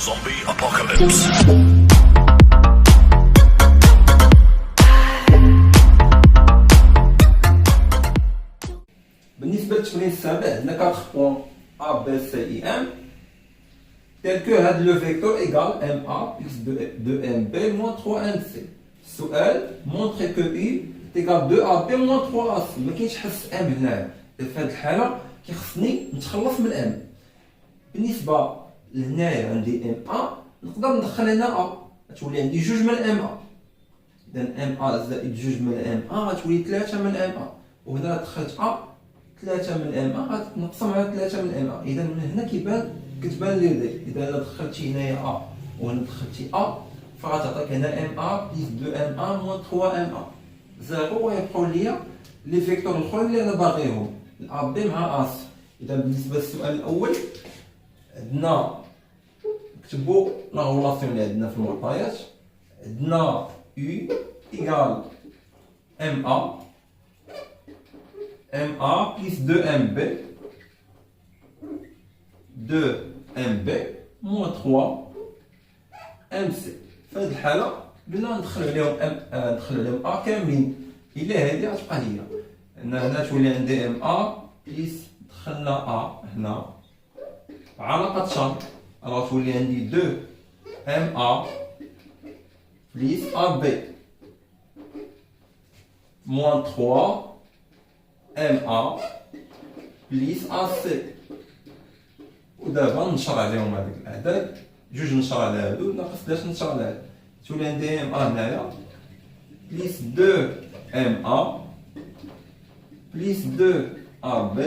Zombie apocalypse. بالنسبة للتمرين السابع عندنا 4 بوان A, B, C, I, M tel que هاد لو فيكتور égal MA plus 2MB moins 3MC. السؤال montre que I est égal 2AB moins 3AC. ما كاينش حس M هنايا. في هاد الحالة كيخصني نتخلص من M. بالنسبة لهنايا عندي MA نقدر ندخل هنا A غتولي عندي جوج من MA. إذا MA زائد جوج من MA غتولي 3 من MA. وهنا دخلت A 3 من ام ا غتنقسم على 3 من ام ا. اذا من هنا كتبان لي دي. اذا انا دخلتي هنايا ا وهنا دخلتي ا فغتعطيك هنا ام ا بلس 2 ام ا موان 3 ام ا زيرو. ويبقاو ليا لي فيكتور الاخرين اللي انا باغيهم ا بي مع اس. اذا بالنسبه للسؤال الاول عندنا نكتبوا لا غولاسيون اللي عندنا في المعطيات. عندنا يو ايكال ام ا MA plus 2MB 2MB moins 3MC. في هذه الحالة قلنا ندخل عليهم A كاملين. إلا هذه غتبقى هي هنا تولي عندي MA plus دخلنا A هنا علاقة شرط غتولي عندي 2MA plus AB moins 3 MA بليس AC. ودابا نشر عليهم هذيك الاعداد جوج نشر على هادو ناقص 3 نشر على هادو تولي عندي MA هنايا بليس 2 MA بليس 2 AB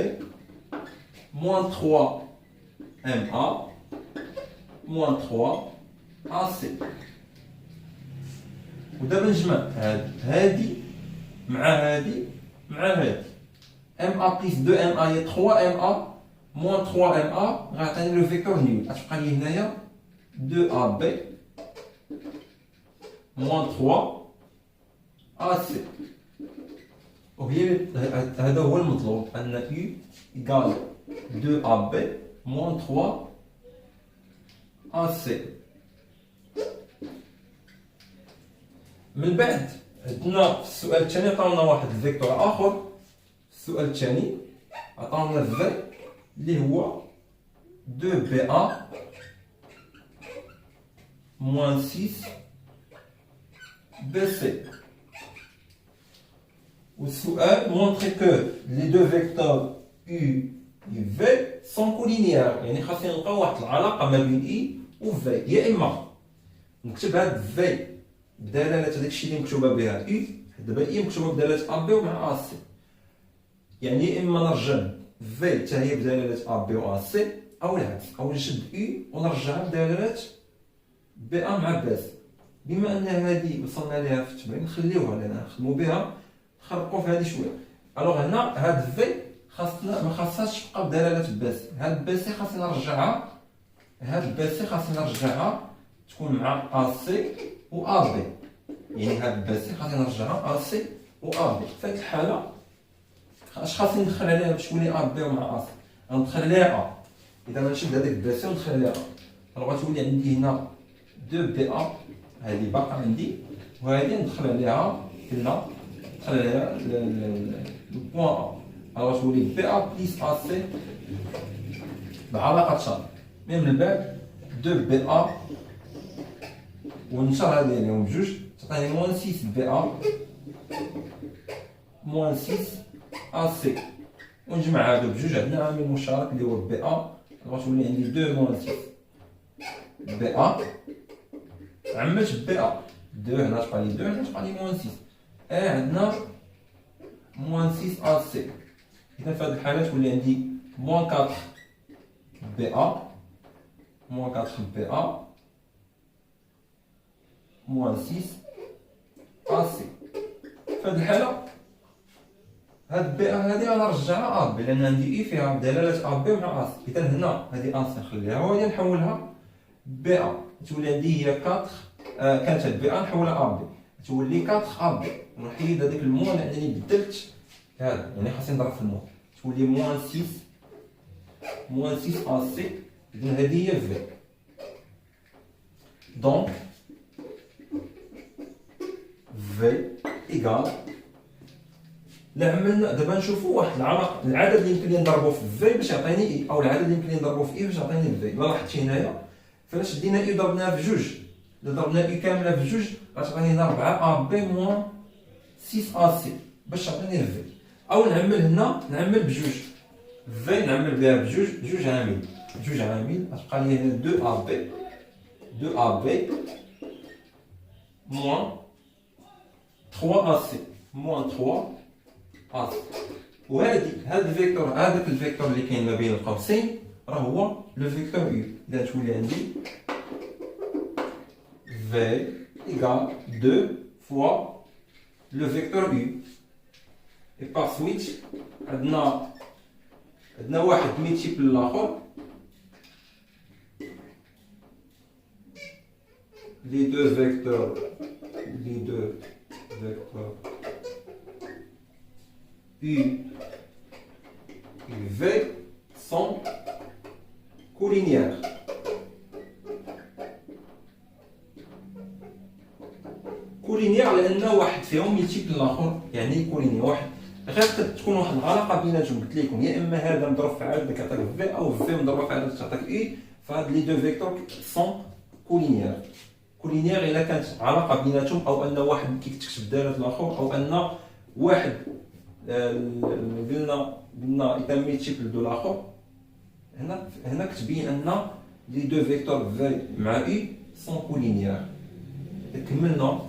موان 3 MA موان 3 AC. ودابا نجمع هادي مع هادي مع هادي. MA plus 2MA هي 3MA moins 3MA غيعطيني لو فيكتور نيول. غتبقى لي هنايا 2AB moins 3AC. وهي هذا هو المطلوب أن U إيكال 2AB moins 3AC. من بعد عندنا في السؤال الثاني عطاونا واحد الفيكتور آخر. السؤال الثاني عطاونا الفي اللي هو 2BA moins 6BC. والسؤال montre que les deux vecteurs U et V sont collinéaires. يعني خاصني نلقاو واحد العلاقة ما بين E و V. يا إما نكتب هاد V بدلالة هداك الشيء اللي مكتوبة بها E. دابا E مكتوبة بدلالة AB ومع AC. يعني اما نرجع في حتى هي بدلاله ا بي و ا سي او العكس او نشد اي ونرجعها بدلاله بي ا مع بي سي. بما ان هذه وصلنا لها في التمرين نخليوها لان نخدموا بها نخرقوا في هذه شويه. الوغ هنا هاد في خاصنا ما خاصهاش تبقى بدلاله بي سي. هاد بي سي خاصني نرجعها تكون مع ا سي و ا بي. يعني هاد بي سي خاصني نرجعها ا سي و ا بي. في هذه الحاله اش خاصني ندخل عليها باش تولي ا بي ومع اس؟ غندخل عليها ا. اذا غنشد هذيك بي سي وندخل عليها ا غتولي عندي هنا 2 بي ا هذه باقا عندي وهذه ندخل عليها كنا ندخل عليها البوان ا غتولي بي ا بليس ا سي بعلاقه شرط. من بعد 2 بي ا ونشر هذه عليهم بجوج تعطيني موان 6 بي ا موان 6 AC. ونجمع هادو بجوج عندنا عامل مشترك اللي هو بي ا غتولي عندي 2 موان 6 بي ا عملت بي ا 2 هنا تبقى لي 2 هنا تبقى لي موان 6 عندنا موان 6 AC. اذا في هذه الحاله تولي عندي موان 4 بي ا موان 4 بي ا موان 6 AC. في هذه الحاله هاد بي ا هادي غنرجعها ا بي لان عندي اي فيها بدلاله ا بي مع اس. اذا هنا هادي ا سي نخليها وهادي نحولها بي ا تولي عندي هي 4 كانت هاد بي ا نحولها ا بي تولي 4 ا بي. ونحيد هذاك الموان لانني بدلت هذا يعني خاصني نضرب في الموان تولي موان 6 ا سي. اذا هادي هي في Donc V إيكال لا عملنا دابا نشوفوا واحد العلاقه، العدد اللي يمكن لي نضربو في في باش يعطيني اي، او العدد اللي يمكن لي نضربو في اي باش يعطيني في. الا لاحظتي هنايا فاش دينا اي ضربناها في جوج، الا ضربنا اي كامله في جوج غتعطيني هنا 4 ا بي موان 6 ا سي باش تعطيني في. او نعمل هنا نعمل بجوج في، نعمل بها بجوج، جوج عامل غتبقى لي هنا 2 ا بي 2 ا بي موان 3 ا سي موان 3 ا سي. وهذا الفيكتور، هذاك الفيكتور اللي كاين ما بين القوسين راه هو لو فيكتور يو. اذا تولي عندي في ايكال 2 فوا لو فيكتور يو. اي بار سويت عندنا واحد ميتيبل الاخر، les deux vecteurs U et V sont collinéaires. كولينيير لان واحد فيهم ملتيبل الاخر، يعني كولينيير واحد غير تكون واحد العلاقه بيناتهم. قلت لكم يا اما هذا مضروب في هذا كيعطيك في، او في مضروب في هذا تعطيك اي. فهاد لي دو فيكتور سون كولينيير. كولينيير الا كانت علاقه بيناتهم، او ان واحد كيكتشف داله الاخر، او ان واحد قلنا اذا ملتيبل دو الاخر. هنا كتبين ان لي دو فيكتور في مع اي سون كولينيير. كملنا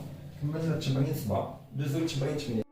التمرين 7 دوزو لتمرين 8.